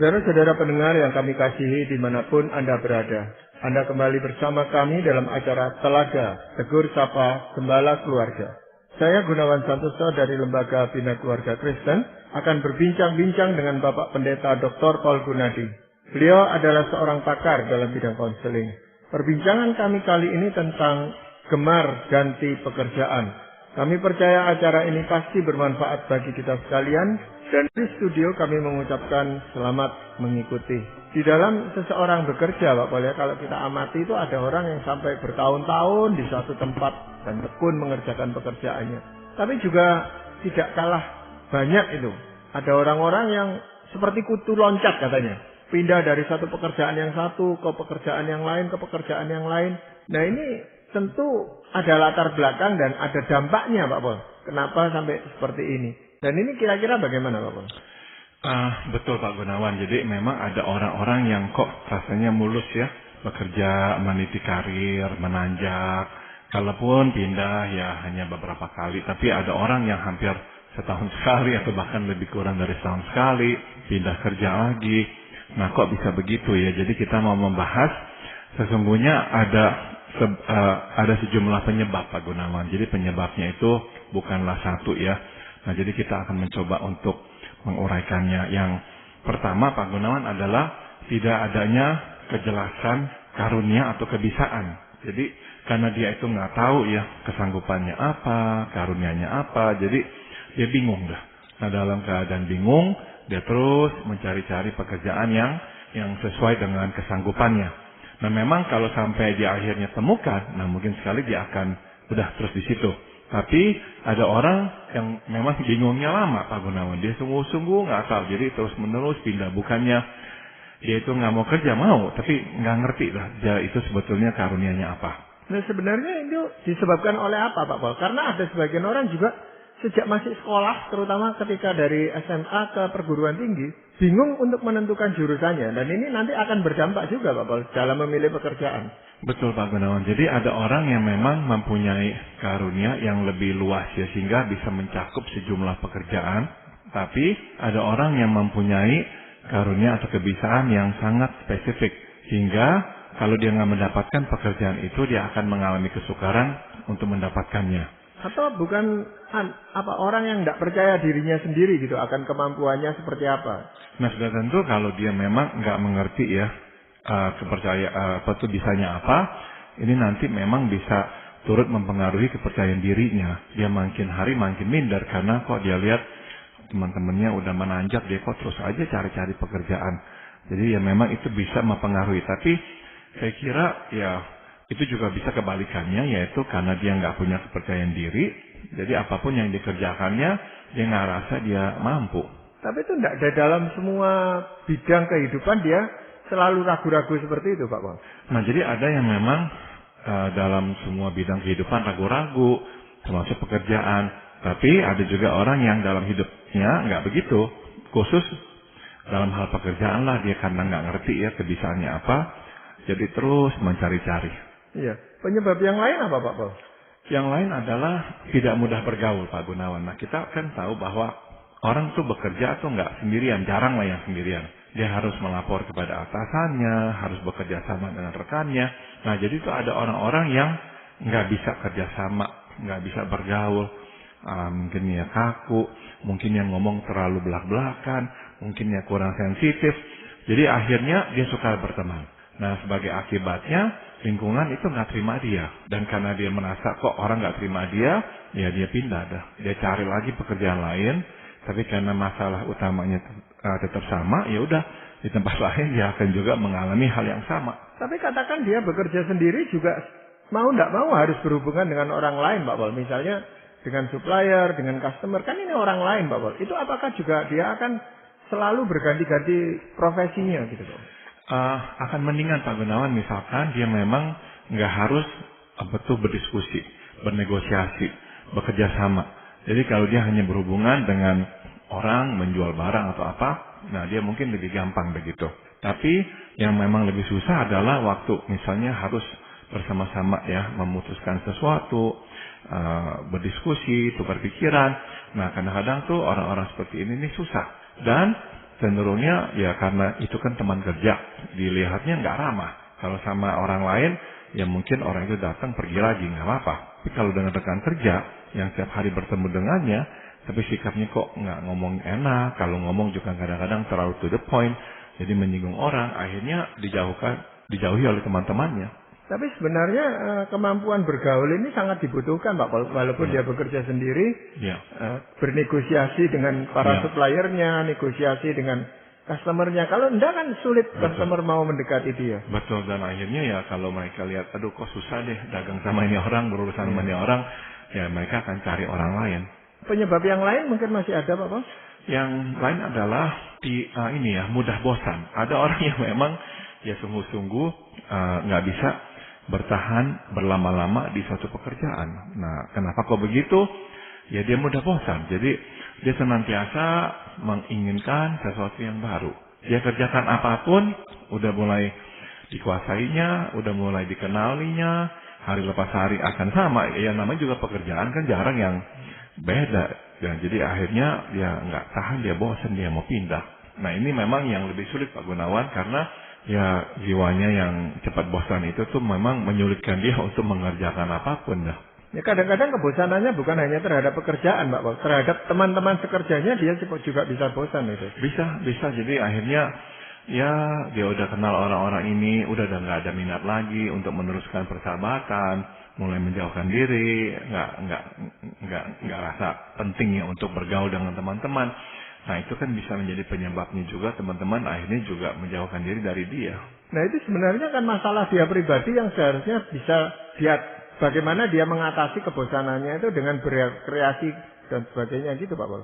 Saudara-saudara pendengar yang kami kasihi dimanapun Anda berada, Anda kembali bersama kami dalam acara Telaga Tegur Sapa Gembala Keluarga. Saya Gunawan Santoso dari Lembaga Bina Keluarga Kristen akan berbincang-bincang dengan Bapak Pendeta Dr. Paul Gunadi. Beliau adalah seorang pakar dalam bidang konseling. Perbincangan kami kali ini tentang gemar ganti pekerjaan. Kami percaya acara ini pasti bermanfaat bagi kita sekalian. Dan di studio kami mengucapkan selamat mengikuti. Di dalam seseorang bekerja, Pak Paul, ya, kalau kita amati itu ada orang yang sampai bertahun-tahun di suatu tempat dan tekun mengerjakan pekerjaannya. Tapi juga tidak kalah banyak itu. Ada orang-orang yang seperti kutu loncat katanya. Pindah dari satu pekerjaan yang satu ke pekerjaan yang lain, ke pekerjaan yang lain. Nah ini tentu ada latar belakang dan ada dampaknya, Pak Paul. Kenapa sampai seperti ini? Dan ini kira-kira bagaimana, Pak Paul? Betul Pak Gunawan. Jadi memang ada orang-orang yang kok rasanya mulus ya, bekerja, meniti karir, menanjak. Kalaupun pindah ya hanya beberapa kali. Tapi ada orang yang hampir setahun sekali atau bahkan lebih kurang dari setahun sekali pindah kerja lagi. Nah kok bisa begitu ya? Jadi kita mau membahas sesungguhnya ada sejumlah penyebab Pak Gunawan. Jadi penyebabnya itu bukanlah satu ya. Nah, jadi kita akan mencoba untuk menguraikannya. Yang pertama, Pak Gunawan, adalah tidak adanya kejelasan karunia atau kebisaan. Jadi, karena dia itu nggak tahu ya kesanggupannya apa, karunianya apa, jadi dia bingung dah. Nah, dalam keadaan bingung, dia terus mencari-cari pekerjaan yang sesuai dengan kesanggupannya. Nah, memang kalau sampai dia akhirnya temukan, nah mungkin sekali dia akan udah terus di situ. Tapi ada orang yang memang bingungnya lama Pak Gunawan. Dia sungguh-sungguh nggak tahu. Jadi terus menerus pindah. Bukannya dia itu nggak mau kerja, mau. Tapi nggak ngerti lah dia itu sebetulnya karunianya apa. Nah sebenarnya itu disebabkan oleh apa Pak Paul? Karena ada sebagian orang juga sejak masih sekolah, terutama ketika dari SMA ke perguruan tinggi, bingung untuk menentukan jurusannya. Dan ini nanti akan berdampak juga Pak Paul dalam memilih pekerjaan. Betul Pak Gunawan. Jadi ada orang yang memang mempunyai karunia yang lebih luas ya, sehingga bisa mencakup sejumlah pekerjaan. Tapi ada orang yang mempunyai karunia atau kebisaan yang sangat spesifik. Sehingga kalau dia nggak mendapatkan pekerjaan itu, dia akan mengalami kesukaran untuk mendapatkannya. Atau bukan orang yang tidak percaya dirinya sendiri gitu akan kemampuannya seperti apa? Nah sudah tentu kalau dia memang nggak mengerti ya kepercayaan apa itu bisanya apa, ini nanti memang bisa turut mempengaruhi kepercayaan dirinya. Dia makin hari makin minder karena kok dia lihat teman-temannya udah menanjak, dia kok terus aja cari-cari pekerjaan. Jadi ya memang itu bisa mempengaruhi. Tapi saya kira ya itu juga bisa kebalikannya, yaitu karena dia nggak punya kepercayaan diri, jadi apapun yang dikerjakannya dia nggak rasa dia mampu. Tapi itu tidak ada dalam semua bidang kehidupan dia selalu ragu-ragu seperti itu Pak Paul. Nah jadi ada yang memang dalam semua bidang kehidupan ragu-ragu, termasuk pekerjaan. Tapi ada juga orang yang dalam hidupnya nggak begitu, khusus dalam hal pekerjaan lah dia karena nggak ngerti ya kebisaannya apa, jadi terus mencari-cari. Iya. Penyebab yang lain apa Pak Paul? Yang lain adalah tidak mudah bergaul Pak Gunawan. Nah kita kan tahu bahwa orang tuh bekerja tuh nggak sendirian, jarang lah yang sendirian. Dia harus melapor kepada atasannya, harus bekerja sama dengan rekannya. Nah jadi itu ada orang-orang yang nggak bisa kerjasama, nggak bisa bergaul. Mungkin ya kaku, mungkin yang ngomong terlalu belak-belakan, mungkin ya kurang sensitif. Jadi akhirnya dia suka berteman. Nah sebagai akibatnya lingkungan itu nggak terima dia. Dan karena dia merasa kok orang nggak terima dia, ya dia pindah dah. Dia cari lagi pekerjaan lain. Tapi karena masalah utamanya tetap sama, ya udah di tempat lain dia akan juga mengalami hal yang sama. Tapi katakan dia bekerja sendiri juga mau tidak mau harus berhubungan dengan orang lain Pak Paul. Misalnya dengan supplier, dengan customer, kan ini orang lain Pak Paul. Itu apakah juga dia akan selalu berganti-ganti profesinya gitu Pak? Akan mendingan Pak Gunawan misalkan dia memang nggak harus betul berdiskusi, bernegosiasi, bekerja sama. Jadi kalau dia hanya berhubungan dengan orang menjual barang atau apa, nah dia mungkin lebih gampang begitu. Tapi yang memang lebih susah adalah waktu misalnya harus bersama-sama ya memutuskan sesuatu, berdiskusi, tukar pikiran. Nah kadang-kadang tuh orang-orang seperti ini susah. Dan cenderungnya ya karena itu kan teman kerja, dilihatnya nggak ramah. Kalau sama orang lain, ya mungkin orang itu datang pergi lagi, nggak apa-apa. Tapi kalau dengan rekan kerja yang setiap hari bertemu dengannya, tapi sikapnya kok nggak ngomong enak, kalau ngomong juga kadang-kadang terlalu to the point, jadi menyinggung orang, akhirnya dijauhi oleh teman-temannya. Tapi sebenarnya kemampuan bergaul ini sangat dibutuhkan, Pak. Walaupun dia bekerja sendiri, bernegosiasi dengan para suppliernya, negosiasi dengan customernya. Kalau enggak kan sulit customer mau mendekati dia. Betul, dan akhirnya ya kalau mereka lihat, aduh kok susah deh dagang sama ini orang, berurusan sama ini orang, ya mereka akan cari orang lain. Penyebab yang lain mungkin masih ada, Pak? Yang lain adalah mudah bosan. Ada orang yang memang ya sungguh-sungguh nggak bisa bertahan berlama-lama di suatu pekerjaan. Nah, kenapa kok begitu? Ya dia mudah bosan. Jadi dia senantiasa menginginkan sesuatu yang baru. Dia kerjakan apapun, udah mulai dikuasainya, udah mulai dikenalinya, hari lepas hari akan sama. Ya namanya juga pekerjaan kan jarang yang beda. Dan jadi akhirnya dia nggak tahan, dia bosan, dia mau pindah. Nah ini memang yang lebih sulit Pak Gunawan, karena ya jiwanya yang cepat bosan itu tuh memang menyulitkan dia untuk mengerjakan apapun dah. Ya kadang-kadang kebosanannya bukan hanya terhadap pekerjaan, Pak. Terhadap teman-teman sekerjanya dia juga bisa bosan itu. Bisa. Jadi akhirnya ya dia udah kenal orang-orang ini, udah nggak ada minat lagi untuk meneruskan persahabatan, mulai menjauhkan diri, nggak rasa pentingnya untuk bergaul dengan teman-teman. Nah itu kan bisa menjadi penyebabnya juga, teman-teman akhirnya juga menjauhkan diri dari dia. Nah itu sebenarnya kan masalah dia pribadi yang seharusnya bisa lihat bagaimana dia mengatasi kebosanannya itu dengan berkreasi dan sebagainya gitu, Pak Paul.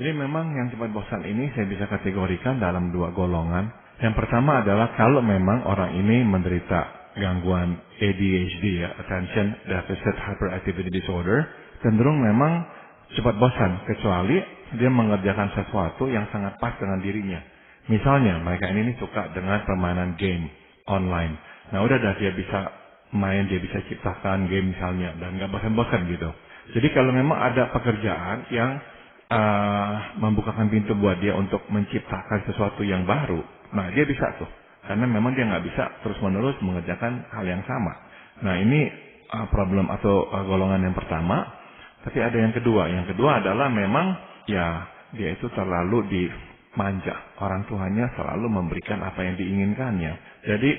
Jadi memang yang cepat bosan ini saya bisa kategorikan dalam dua golongan. Yang pertama adalah kalau memang orang ini menderita gangguan ADHD ya, Attention Deficit Hyperactivity Disorder, cenderung memang cepat bosan kecuali dia mengerjakan sesuatu yang sangat pas dengan dirinya. Misalnya mereka ini suka dengan permainan game online. Nah udah dia bisa main, dia bisa ciptakan game misalnya dan nggak bosan-bosan gitu. Jadi kalau memang ada pekerjaan yang membukakan pintu buat dia untuk menciptakan sesuatu yang baru, nah dia bisa tuh. Karena memang dia nggak bisa terus-menerus mengerjakan hal yang sama. Nah ini problem atau golongan yang pertama. Tapi ada yang kedua. Yang kedua adalah memang ya dia itu terlalu dimanja. Orang tuanya selalu memberikan apa yang diinginkannya. Jadi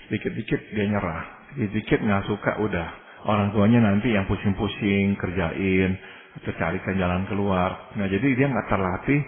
sedikit-sedikit dia nyerah. Sedikit-sedikit nggak suka udah. Orang tuanya nanti yang pusing-pusing kerjain, atau carikan jalan keluar. Nah jadi dia nggak terlatih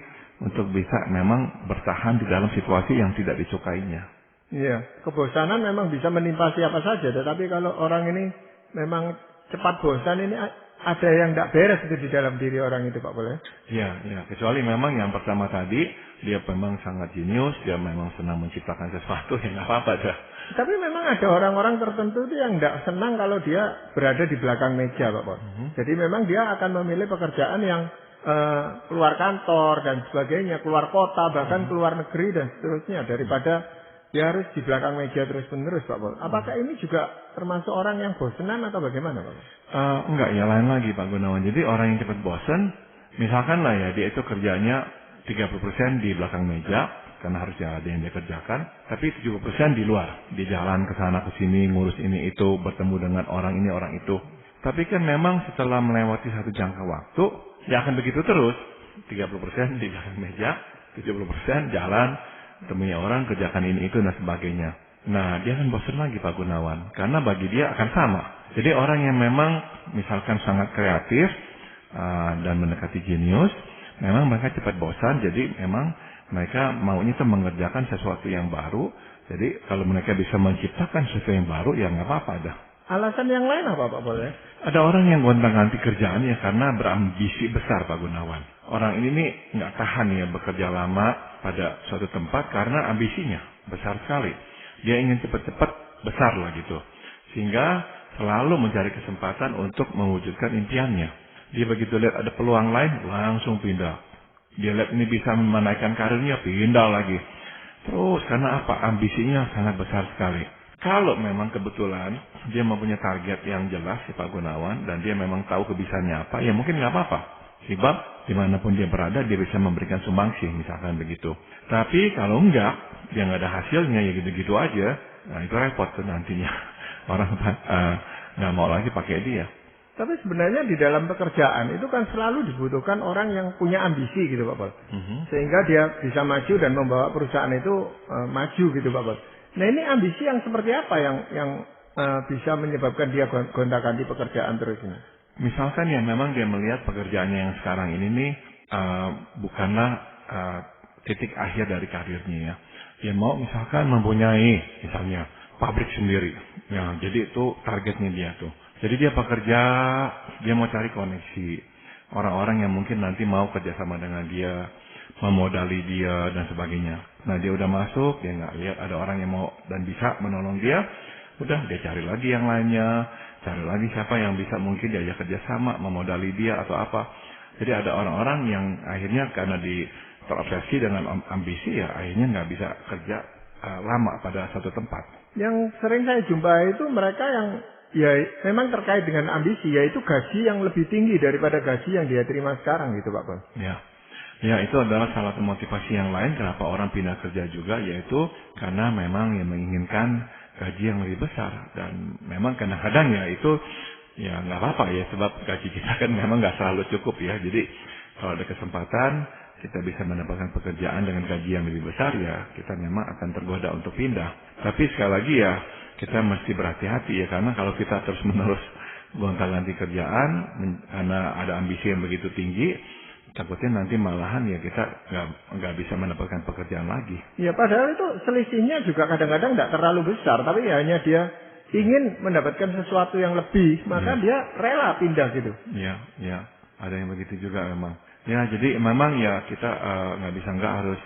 untuk bisa memang bertahan di dalam situasi yang tidak disukainya. Iya, kebosanan memang bisa menimpa siapa saja. Tetapi kalau orang ini memang cepat bosan, ini ada yang tidak beres itu di dalam diri orang itu, Pak Boleh? Iya. Kecuali memang yang pertama tadi, dia memang sangat jenius, dia memang senang menciptakan sesuatu, ya nggak apa-apa dah. Tapi memang ada orang-orang tertentu itu yang tidak senang kalau dia berada di belakang meja, Pak Boleh. Jadi memang dia akan memilih pekerjaan yang keluar kantor dan sebagainya, keluar kota, bahkan keluar negeri dan seterusnya, daripada dia harus di belakang meja terus-menerus, Pak Pol. Apakah ini juga termasuk orang yang bosenan atau bagaimana, Pak Pol? Enggak, ya lain lagi Pak Gunawan. Jadi orang yang cepat bosan, misalkan lah ya, dia itu kerjanya 30% di belakang meja, karena harus ada yang dia kerjakan, tapi 70% di luar, di jalan ke sana ke sini, ngurus ini itu, bertemu dengan orang ini orang itu. Tapi kan memang setelah melewati satu jangka waktu, ya akan begitu terus. 30% di belakang meja, 70% jalan, temunya orang, kerjakan ini itu dan sebagainya. Nah dia akan bosan lagi Pak Gunawan, karena bagi dia akan sama. Jadi orang yang memang misalkan sangat kreatif dan mendekati jenius, memang mereka cepat bosan. Jadi memang mereka maunya itu mengerjakan sesuatu yang baru. Jadi kalau mereka bisa menciptakan sesuatu yang baru, ya nggak apa-apa dah. Alasan yang lain apa Pak Boleh? Ada orang yang gonta-ganti kerjaannya karena berambisi besar Pak Gunawan. Orang ini nih nggak tahan ya bekerja lama pada suatu tempat karena ambisinya besar sekali. Dia ingin cepat-cepat besar lah gitu. Sehingga selalu mencari kesempatan untuk mewujudkan impiannya. Dia begitu lihat ada peluang lain, langsung pindah. Dia lihat ini bisa menaikkan karirnya, pindah lagi. Terus karena apa? Ambisinya sangat besar sekali. Kalau memang kebetulan dia mempunyai target yang jelas si Pak Gunawan dan dia memang tahu kebisaannya apa, ya mungkin nggak apa-apa. Sebab dimanapun dia berada, dia bisa memberikan sumbangsih, misalkan begitu. Tapi kalau enggak, dia nggak ada hasilnya, ya gitu-gitu aja, nah itu repot tuh nantinya. Orang nggak mau lagi pakai dia. Tapi sebenarnya di dalam pekerjaan itu kan selalu dibutuhkan orang yang punya ambisi gitu Pak Pol. Sehingga dia bisa maju dan membawa perusahaan itu maju gitu Pak Pol. Nah ini ambisi yang seperti apa yang bisa menyebabkan dia gonta-ganti pekerjaan terus ini? Misalkan ya memang dia melihat pekerjaannya yang sekarang ini nih bukanlah titik akhir dari karirnya ya. Dia mau misalkan mempunyai misalnya pabrik sendiri. Ya, jadi itu targetnya dia tuh. Jadi dia bekerja, dia mau cari koneksi. Orang-orang yang mungkin nanti mau kerjasama dengan dia, memodali dia dan sebagainya. Nah dia udah masuk, dia nggak lihat ada orang yang mau dan bisa menolong dia. Udah dia cari lagi yang lainnya, cari lagi siapa yang bisa mungkin diajak kerjasama, memodali dia atau apa. Jadi ada orang-orang yang akhirnya karena terobsesi dengan ambisi ya akhirnya nggak bisa kerja lama pada satu tempat. Yang sering saya jumpai itu mereka yang ya memang terkait dengan ambisi, yaitu gaji yang lebih tinggi daripada gaji yang dia terima sekarang gitu Pak Pol. Ya itu adalah salah satu motivasi yang lain kenapa orang pindah kerja juga, yaitu karena memang yang menginginkan gaji yang lebih besar. Dan memang kadang-kadang ya itu ya nggak apa-apa ya, sebab gaji kita kan memang nggak selalu cukup ya. Jadi kalau ada kesempatan kita bisa mendapatkan pekerjaan dengan gaji yang lebih besar ya kita memang akan tergoda untuk pindah. Tapi sekali lagi ya kita mesti berhati-hati ya, karena kalau kita terus-menerus gonta-ganti kerjaan karena ada ambisi yang begitu tinggi, takutnya nanti malahan ya kita nggak bisa mendapatkan pekerjaan lagi. Ya padahal itu selisihnya juga kadang-kadang tidak terlalu besar, tapi ya hanya dia ingin mendapatkan sesuatu yang lebih, maka dia rela pindah gitu. Ya, ada yang begitu juga memang. Ya, jadi memang ya kita nggak harus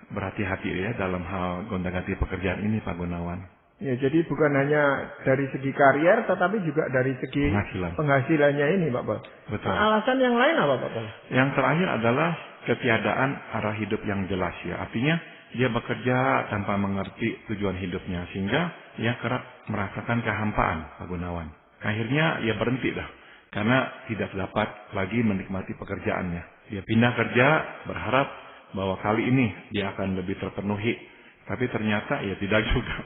berhati-hati ya dalam hal gonta-ganti pekerjaan ini Pak Gunawan. Ya, jadi bukan hanya dari segi karier, tetapi juga dari segi penghasilannya ini, Pak Pol. Betul. Alasan yang lain apa, Pak Pol? Yang terakhir adalah ketiadaan arah hidup yang jelas ya. Artinya dia bekerja tanpa mengerti tujuan hidupnya, sehingga ia kerap merasakan kehampaan, Pak Gunawan. Akhirnya ia berhenti dah, karena tidak dapat lagi menikmati pekerjaannya. Dia pindah kerja berharap bahwa kali ini dia akan lebih terpenuhi, tapi ternyata ya tidak juga.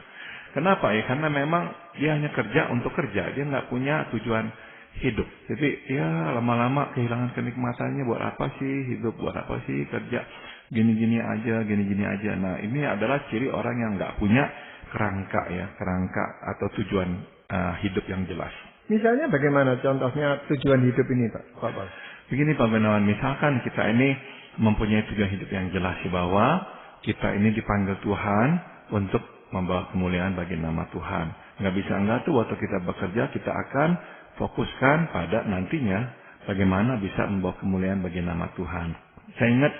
Kenapa ya? Karena memang dia hanya kerja untuk kerja. Dia nggak punya tujuan hidup. Jadi ya lama-lama kehilangan kenikmatannya. Buat apa sih hidup? Buat apa sih kerja? Gini-gini aja. Nah ini adalah ciri orang yang nggak punya kerangka atau tujuan hidup yang jelas. Misalnya bagaimana contohnya tujuan hidup ini Pak? Begini Pak Gunawan, misalkan kita ini mempunyai tujuan hidup yang jelas bahwa kita ini dipanggil Tuhan untuk membawa kemuliaan bagi nama Tuhan. Nggak bisa enggak tuh waktu kita bekerja kita akan fokuskan pada nantinya bagaimana bisa membawa kemuliaan bagi nama Tuhan. Saya ingat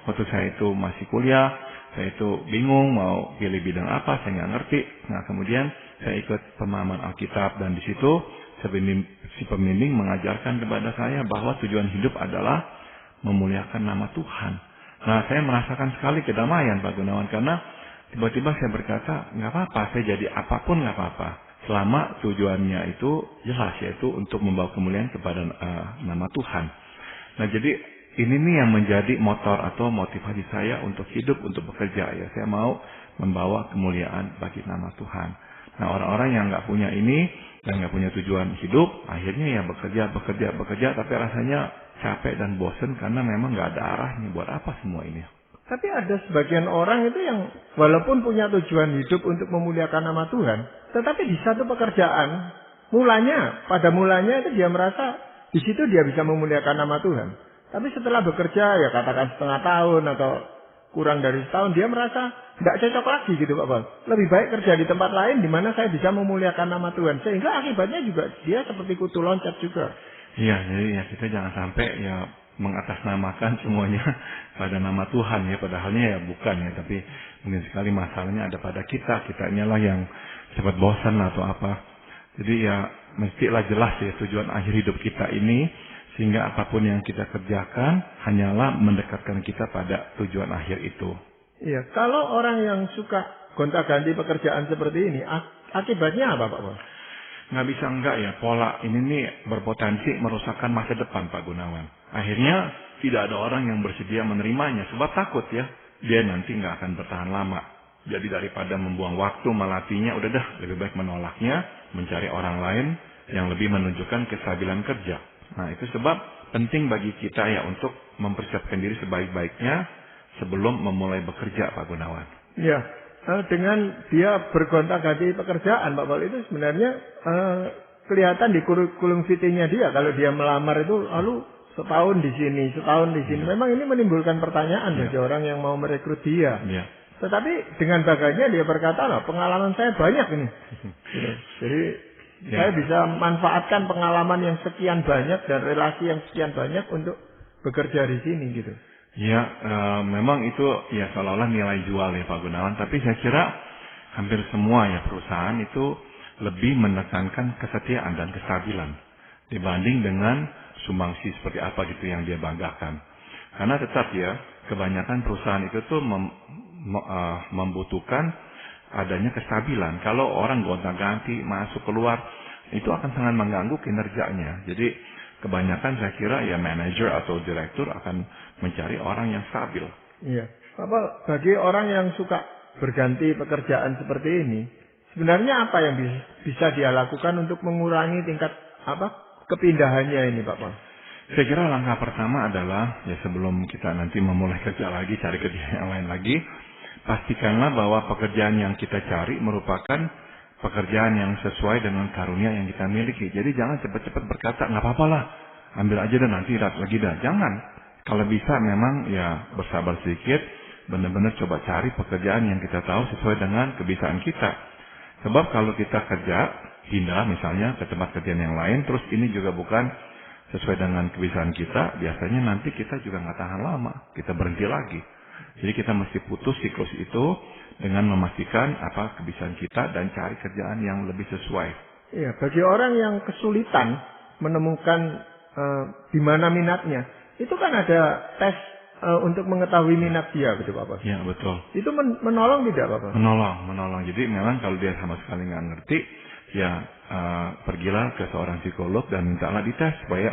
waktu saya itu masih kuliah, saya itu bingung mau pilih bidang apa, saya nggak ngerti. Nah kemudian saya ikut pemahaman Alkitab dan di situ si pembimbing mengajarkan kepada saya bahwa tujuan hidup adalah memuliakan nama Tuhan. Nah saya merasakan sekali kedamaian Pak Gunawan, karena tiba-tiba saya berkata, nggak apa-apa, saya jadi apapun nggak apa-apa. Selama tujuannya itu jelas, yaitu untuk membawa kemuliaan kepada nama Tuhan. Nah jadi ini nih yang menjadi motor atau motivasi saya untuk hidup, untuk bekerja. Ya, saya mau membawa kemuliaan bagi nama Tuhan. Nah orang-orang yang nggak punya ini, dan nggak punya tujuan hidup, akhirnya ya bekerja, tapi rasanya capek dan bosan karena memang nggak ada arahnya. Buat apa semua ini? Tapi ada sebagian orang itu yang walaupun punya tujuan hidup untuk memuliakan nama Tuhan, tetapi di satu pekerjaan, pada mulanya itu dia merasa di situ dia bisa memuliakan nama Tuhan. Tapi setelah bekerja ya katakan setengah tahun atau kurang dari setahun, dia merasa tidak cocok lagi gitu Pak Bang. Lebih baik kerja di tempat lain di mana saya bisa memuliakan nama Tuhan. Sehingga akibatnya juga dia seperti kutu loncat juga. Iya, jadi ya kita jangan sampai ya mengatasnamakan semuanya pada nama Tuhan ya, padahalnya ya bukan ya, tapi mungkin sekali masalahnya ada pada kitanya lah yang cepat bosan atau apa. Jadi ya mestilah jelas ya tujuan akhir hidup kita ini, sehingga apapun yang kita kerjakan hanyalah mendekatkan kita pada tujuan akhir itu. Iya, kalau orang yang suka gonta-ganti pekerjaan seperti ini, akibatnya apa Pak Bang? Nggak bisa enggak ya, pola ini nih berpotensi merusakkan masa depan Pak Gunawan. Akhirnya tidak ada orang yang bersedia menerimanya sebab takut ya, dia nanti nggak akan bertahan lama. Jadi daripada membuang waktu melatihnya, udah dah lebih baik menolaknya, mencari orang lain yang lebih menunjukkan kestabilan kerja. Nah itu sebab penting bagi kita ya untuk mempersiapkan diri sebaik-baiknya sebelum memulai bekerja, Pak Gunawan. Ya, dengan dia bergonta-ganti pekerjaan, Pak Paul, itu sebenarnya kelihatan di kurikulum vitae-nya dia. Kalau dia melamar itu lalu setahun di sini, setahun di sini. Memang ini menimbulkan pertanyaan bagi orang yang mau merekrut dia. Ya. Tetapi dengan baganya dia berkata, loh, pengalaman saya banyak ini. Gitu. Jadi saya bisa manfaatkan pengalaman yang sekian banyak dan relasi yang sekian banyak untuk bekerja di sini gitu. Ya, memang itu ya seolah-olah nilai jual ya Pak Gunawan. Tapi saya kira hampir semua ya perusahaan itu lebih menekankan kesetiaan dan kestabilan dibanding dengan sumbangsi seperti apa gitu yang dia banggakan. Karena tetap ya kebanyakan perusahaan itu tuh membutuhkan adanya kestabilan. Kalau orang gonta-ganti masuk keluar itu akan sangat mengganggu kinerjanya. Jadi kebanyakan saya kira ya manajer atau direktur akan mencari orang yang stabil. Iya. Bagi orang yang suka berganti pekerjaan seperti ini, sebenarnya apa yang bisa dia lakukan untuk mengurangi tingkat kepindahannya ini, Pak Paul? Saya kira langkah pertama adalah ya sebelum kita nanti memulai kerja lagi, cari kerja yang lain lagi, pastikanlah bahwa pekerjaan yang kita cari merupakan pekerjaan yang sesuai dengan karunia yang kita miliki. Jadi jangan cepat-cepat berkata, nggak apa-apa lah, ambil aja dan nanti lagi dah. Jangan. Kalau bisa memang ya bersabar sedikit, benar-benar coba cari pekerjaan yang kita tahu sesuai dengan kebiasaan kita. Sebab kalau kita kerja, pindah misalnya ke tempat kerjaan yang lain, terus ini juga bukan sesuai dengan kebiasaan kita, biasanya nanti kita juga nggak tahan lama, kita berhenti lagi. Jadi kita mesti putus siklus itu dengan memastikan apa kebiasaan kita dan cari kerjaan yang lebih sesuai. Iya, bagi orang yang kesulitan menemukan di mana minatnya, itu kan ada tes untuk mengetahui minat dia, betul Pak? Iya betul. Itu menolong tidak Pak? Menolong. Jadi memang kalau dia sama sekali nggak ngerti, ya pergilah ke seorang psikolog dan mintalah dites supaya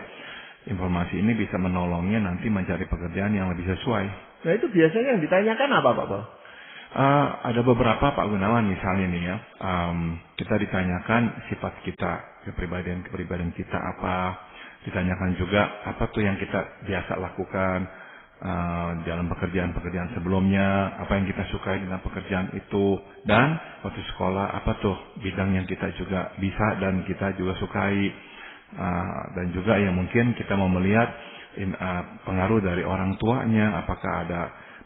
informasi ini bisa menolongnya nanti mencari pekerjaan yang lebih sesuai. Nah itu biasanya yang ditanyakan apa Pak? Ada beberapa Pak Gunawan misalnya nih ya, kita ditanyakan sifat kita, kepribadian kita apa, ditanyakan juga apa tuh yang kita biasa lakukan dalam pekerjaan sebelumnya, apa yang kita sukai dengan pekerjaan itu, dan waktu sekolah apa tuh bidang yang kita juga bisa dan kita juga sukai, dan juga ya mungkin kita mau melihat pengaruh dari orang tuanya, apakah ada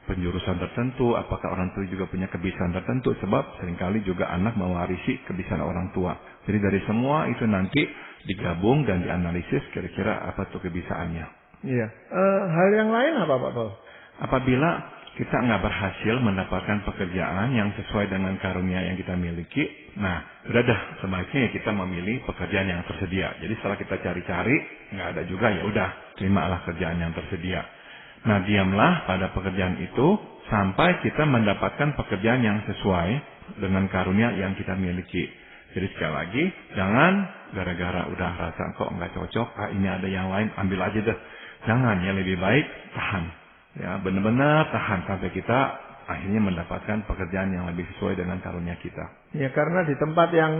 penjurusan tertentu, apakah orang tua juga punya kebiasaan tertentu, sebab seringkali juga anak mewarisi kebiasaan orang tua. Jadi dari semua itu nanti digabung dan dianalisis kira-kira apa tuh kebiasaannya. Iya. Hal yang lain apa Pak Paul? Apabila kita nggak berhasil mendapatkan pekerjaan yang sesuai dengan karunia yang kita miliki, nah udah dah sebaiknya ya kita memilih pekerjaan yang tersedia. Jadi setelah kita cari-cari nggak ada juga, ya udah terimalah kerjaan yang tersedia. Nah diamlah pada pekerjaan itu sampai kita mendapatkan pekerjaan yang sesuai dengan karunia yang kita miliki. Jadi sekali lagi jangan gara-gara udah rasa kok nggak cocok, ini ada yang lain, ambil aja deh. Jangan, ya lebih baik tahan. Ya benar-benar tahan sampai kita akhirnya mendapatkan pekerjaan yang lebih sesuai dengan karunia kita. Ya karena di tempat yang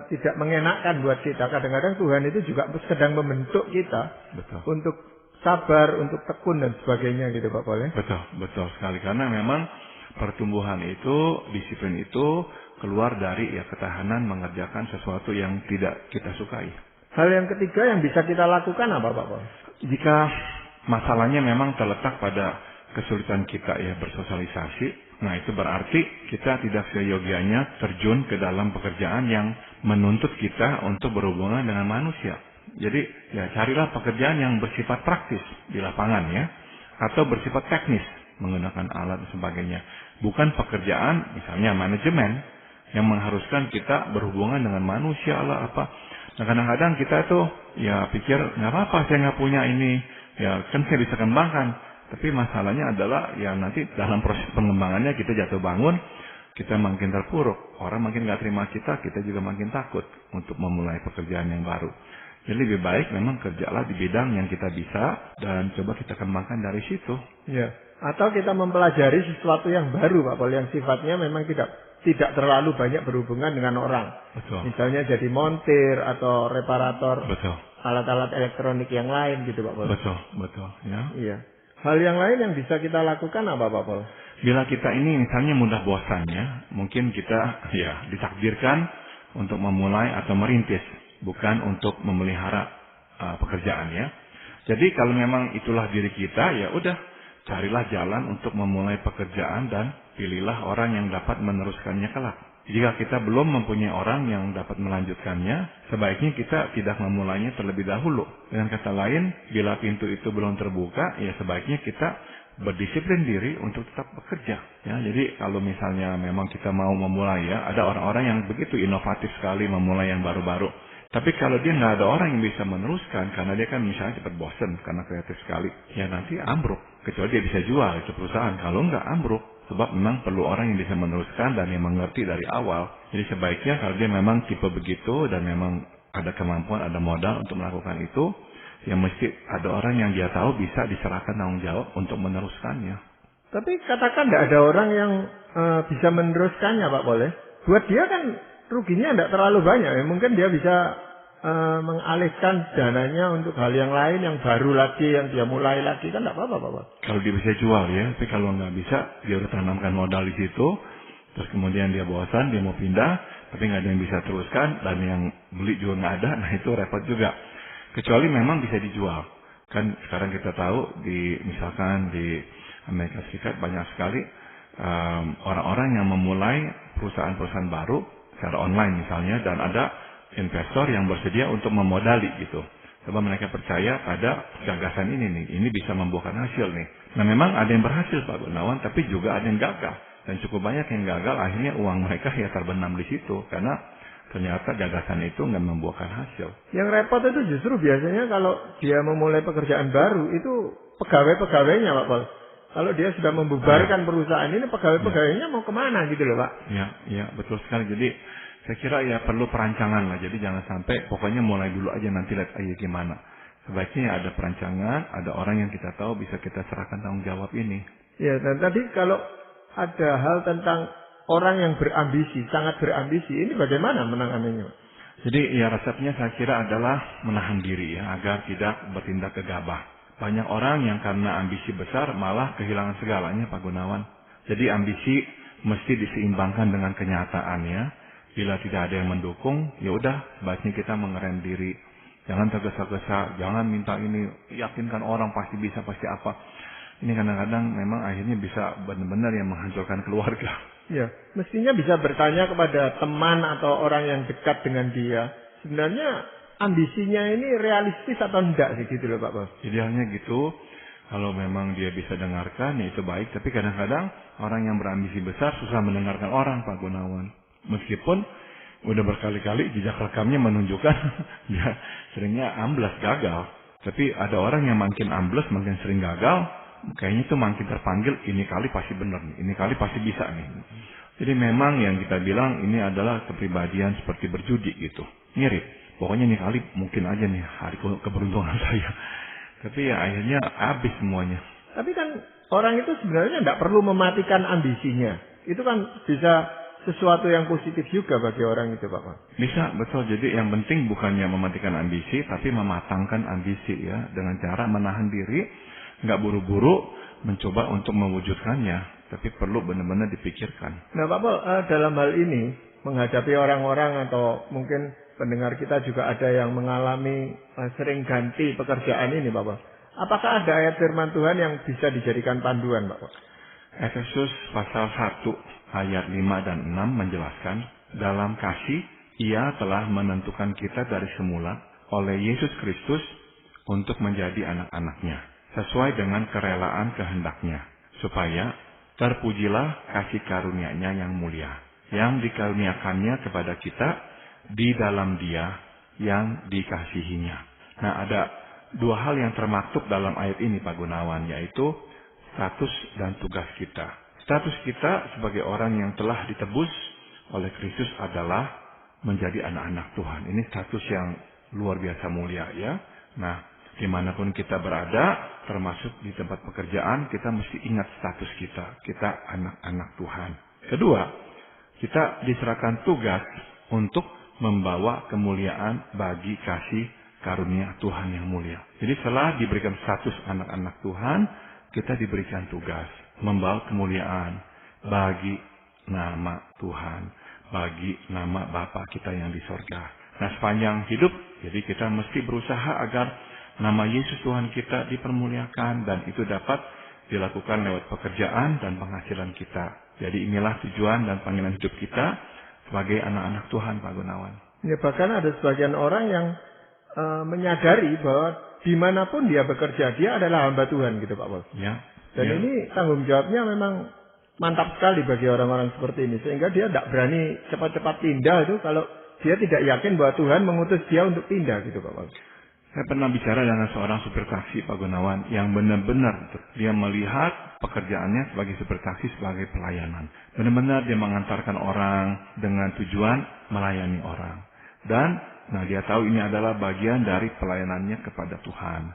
tidak mengenakkan buat kita, kadang-kadang Tuhan itu juga sedang membentuk kita. Betul. Untuk sabar, untuk tekun dan sebagainya gitu Pak Paul. Betul sekali, karena memang pertumbuhan itu, disiplin itu keluar dari ya ketahanan mengerjakan sesuatu yang tidak kita sukai. Hal yang ketiga yang bisa kita lakukan apa Pak Paul? Jika masalahnya memang terletak pada kesulitan kita ya bersosialisasi, nah itu berarti kita tidak seyogianya terjun ke dalam pekerjaan yang menuntut kita untuk berhubungan dengan manusia. Jadi ya carilah pekerjaan yang bersifat praktis di lapangan ya, atau bersifat teknis menggunakan alat dan sebagainya. Bukan pekerjaan misalnya manajemen yang mengharuskan kita berhubungan dengan manusia lah apa. Nah kadang-kadang kita tuh ya pikir nggak apa-apa saya nggak punya ini, ya kan saya bisa kembangkan. Tapi masalahnya adalah ya nanti dalam proses pengembangannya kita jatuh bangun, kita makin terpuruk, orang makin nggak terima kita juga makin takut untuk memulai pekerjaan yang baru. Jadi lebih baik memang kerjalah di bidang yang kita bisa dan coba kita kembangkan dari situ. Ya. Atau kita mempelajari sesuatu yang baru Pak Pol, yang sifatnya memang tidak terlalu banyak berhubungan dengan orang. Betul. Misalnya jadi montir atau reparator Betul. alat-alat elektronik yang lain gitu Pak Pol. Betul. Ya. Iya. Hal yang lain yang bisa kita lakukan apa Pak Pol? Bila kita ini misalnya mudah bosan ya, mungkin kita ya ditakdirkan untuk memulai atau merintis, bukan untuk memelihara pekerjaan ya. Jadi kalau memang itulah diri kita, ya udah carilah jalan untuk memulai pekerjaan dan pilihlah orang yang dapat meneruskannya kelak. Jika kita belum mempunyai orang yang dapat melanjutkannya, sebaiknya kita tidak memulainya terlebih dahulu. Dengan kata lain, bila pintu itu belum terbuka, ya sebaiknya kita berdisiplin diri untuk tetap bekerja. Ya, jadi kalau misalnya memang kita mau memulai ya, ada orang-orang yang begitu inovatif sekali memulai yang baru-baru. Tapi kalau dia nggak ada orang yang bisa meneruskan, karena dia kan misalnya cepat bosan karena kreatif sekali, ya nanti ambruk. Kecuali dia bisa jual itu perusahaan. Kalau nggak ambruk, sebab memang perlu orang yang bisa meneruskan dan yang mengerti dari awal. Jadi sebaiknya kalau dia memang tipe begitu dan memang ada kemampuan, ada modal untuk melakukan itu, ya mesti ada orang yang dia tahu bisa diserahkan tanggung jawab untuk meneruskannya. Tapi katakan tidak ada orang yang bisa meneruskannya Pak Pol. Buat dia kan ruginya tidak terlalu banyak ya. Mungkin dia bisa mengalihkan dananya untuk hal yang lain yang baru lagi, yang dia mulai lagi, kan tidak apa-apa Pak. Kalau dia bisa jual ya, tapi kalau nggak bisa, dia udah tanamkan modal di situ, terus kemudian dia bosan, dia mau pindah, tapi nggak ada yang bisa teruskan, dan yang beli juga nggak ada, nah itu repot juga. Kecuali memang bisa dijual. Kan sekarang kita tahu misalkan di Amerika Serikat banyak sekali orang-orang yang memulai perusahaan-perusahaan baru secara online misalnya, dan ada investor yang bersedia untuk memodali gitu. Sebab mereka percaya pada gagasan ini nih, ini bisa membuahkan hasil nih. Nah memang ada yang berhasil Pak Gunawan, tapi juga ada yang gagal. Dan cukup banyak yang gagal, akhirnya uang mereka ya terbenam di situ. Karena ternyata gagasan itu nggak membuahkan hasil. Yang repot itu justru biasanya kalau dia memulai pekerjaan baru, itu pegawai-pegawainya Pak Pol. Kalau dia sudah membubarkan perusahaan ini, pegawai-pegawainya mau kemana gitu loh Pak. Ya, betul sekali. Jadi saya kira ya perlu perancangan lah. Jadi jangan sampai pokoknya mulai dulu aja nanti lihat aja gimana. Sebaiknya ada perancangan, ada orang yang kita tahu bisa kita serahkan tanggung jawab ini. Ya, dan tadi kalau ada hal tentang orang yang berambisi, sangat berambisi, ini bagaimana menanganinya? Jadi ya resepnya saya kira adalah menahan diri ya, agar tidak bertindak gegabah. Banyak orang yang karena ambisi besar malah kehilangan segalanya Pak Gunawan. Jadi ambisi mesti diseimbangkan dengan kenyataan ya. Bila tidak ada yang mendukung, ya udah sebaiknya kita mengerem diri. Jangan tergesa-gesa, jangan minta ini, yakinkan orang pasti bisa, pasti apa. Ini kadang-kadang memang akhirnya bisa benar-benar yang menghancurkan keluarga. Ya, mestinya bisa bertanya kepada teman atau orang yang dekat dengan dia. Sebenarnya ambisinya ini realistis atau enggak sih gitu loh Pak Bos. Idealnya gitu. Kalau memang dia bisa dengarkan, ya itu baik. Tapi kadang-kadang orang yang berambisi besar susah mendengarkan orang Pak Gunawan. Meskipun udah berkali-kali jejak rekamnya menunjukkan dia seringnya amblas gagal. Tapi ada orang yang makin amblas, makin sering gagal, kayaknya itu makin terpanggil, ini kali pasti benar nih, ini kali pasti bisa nih. Jadi memang yang kita bilang ini adalah kepribadian seperti berjudi gitu. Mirip. Pokoknya ini kali mungkin aja nih hari keberuntungan saya. Tapi ya akhirnya habis semuanya. Tapi kan orang itu sebenarnya tidak perlu mematikan ambisinya. Itu kan bisa sesuatu yang positif juga bagi orang itu Pak. Bisa, betul. Jadi yang penting bukannya mematikan ambisi, tapi mematangkan ambisi ya. Dengan cara menahan diri, nggak buru-buru mencoba untuk mewujudkannya. Tapi perlu benar-benar dipikirkan. Nah Pak Pol, dalam hal ini, menghadapi orang-orang atau mungkin pendengar kita juga ada yang mengalami sering ganti pekerjaan ini Pak Pol. Apakah ada ayat firman Tuhan yang bisa dijadikan panduan Pak Pol? Efesus pasal 1 ayat 5 dan 6 menjelaskan, dalam kasih ia telah menentukan kita dari semula oleh Yesus Kristus untuk menjadi anak-anaknya, sesuai dengan kerelaan kehendaknya, supaya terpujilah kasih karunia-Nya yang mulia, yang dikaruniakannya kepada kita di dalam Dia yang dikasihinya. Nah, ada dua hal yang termaktub dalam ayat ini Pak Gunawan, yaitu status dan tugas kita. Status kita sebagai orang yang telah ditebus oleh Kristus adalah menjadi anak-anak Tuhan. Ini status yang luar biasa mulia ya. Nah, dimanapun kita berada, termasuk di tempat pekerjaan, kita mesti ingat status kita. Kita anak-anak Tuhan. Kedua, kita diserahkan tugas untuk membawa kemuliaan bagi kasih karunia Tuhan yang mulia. Jadi setelah diberikan status anak-anak Tuhan, kita diberikan tugas membawa kemuliaan bagi nama Tuhan, bagi nama Bapa kita yang di sorga. Nah, sepanjang hidup, jadi kita mesti berusaha agar nama Yesus Tuhan kita dipermuliakan, dan itu dapat dilakukan lewat pekerjaan dan penghasilan kita. Jadi inilah tujuan dan panggilan hidup kita sebagai anak-anak Tuhan, Pak Gunawan. Ya, bahkan ada sebagian orang yang menyadari bahwa dimanapun dia bekerja, dia adalah hamba Tuhan gitu Pak Paul. Ya. Dan ini tanggung jawabnya memang mantap sekali bagi orang-orang seperti ini. Sehingga dia tidak berani cepat-cepat pindah itu kalau dia tidak yakin bahwa Tuhan mengutus dia untuk pindah gitu Pak Paul. Saya pernah bicara dengan seorang supir taksi, Pak Gunawan, yang benar-benar dia melihat pekerjaannya sebagai supir taksi sebagai pelayanan. Benar-benar dia mengantarkan orang dengan tujuan melayani orang. Dan dia tahu ini adalah bagian dari pelayanannya kepada Tuhan.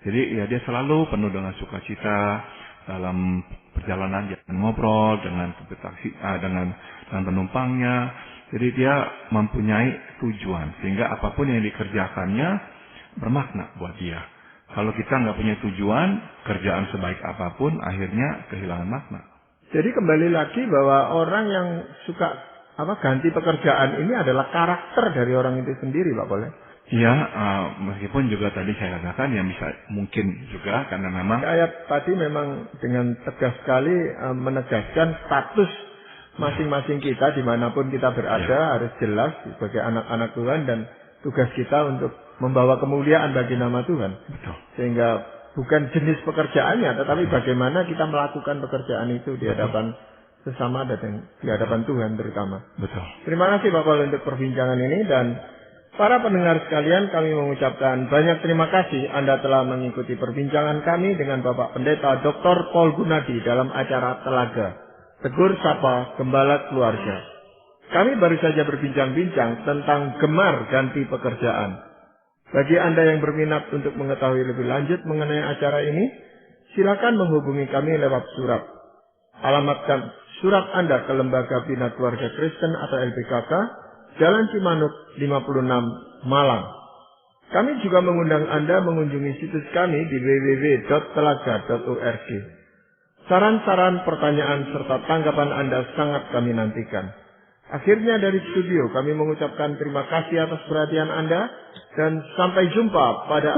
Jadi ya dia selalu penuh dengan sukacita dalam perjalanan, dia ngobrol dengan supir taksi, dengan penumpangnya. Jadi dia mempunyai tujuan sehingga apapun yang dikerjakannya bermakna buat dia. Kalau kita nggak punya tujuan, kerjaan sebaik apapun akhirnya kehilangan makna. Jadi kembali lagi bahwa orang yang suka ganti pekerjaan ini adalah karakter dari orang itu sendiri, Pak Boleh? Iya, meskipun juga tadi saya katakan yang bisa mungkin juga karena memang ayat tadi memang dengan tegas sekali menegaskan status masing-masing kita dimanapun kita berada harus jelas sebagai anak-anak Tuhan, dan tugas kita untuk membawa kemuliaan bagi nama Tuhan. Betul. Sehingga bukan jenis pekerjaannya, tetapi bagaimana kita melakukan pekerjaan itu di hadapan sesama dan di hadapan Tuhan terutama. Betul. Terima kasih Pak Paul untuk perbincangan ini, dan para pendengar sekalian, kami mengucapkan banyak terima kasih Anda telah mengikuti perbincangan kami dengan Bapak Pendeta Dr. Paul Gunadi dalam acara Telaga Tegur Sapa Gembala Keluarga. Kami baru saja berbincang-bincang tentang gemar ganti pekerjaan. Bagi Anda yang berminat untuk mengetahui lebih lanjut mengenai acara ini, silakan menghubungi kami lewat surat. Alamatkan surat Anda ke Lembaga Bina Keluarga Kristen atau LBKK, Jalan Cimanuk 56, Malang. Kami juga mengundang Anda mengunjungi situs kami di www.telaga.org. Saran-saran, pertanyaan, serta tanggapan Anda sangat kami nantikan. Akhirnya dari studio kami mengucapkan terima kasih atas perhatian Anda, dan sampai jumpa pada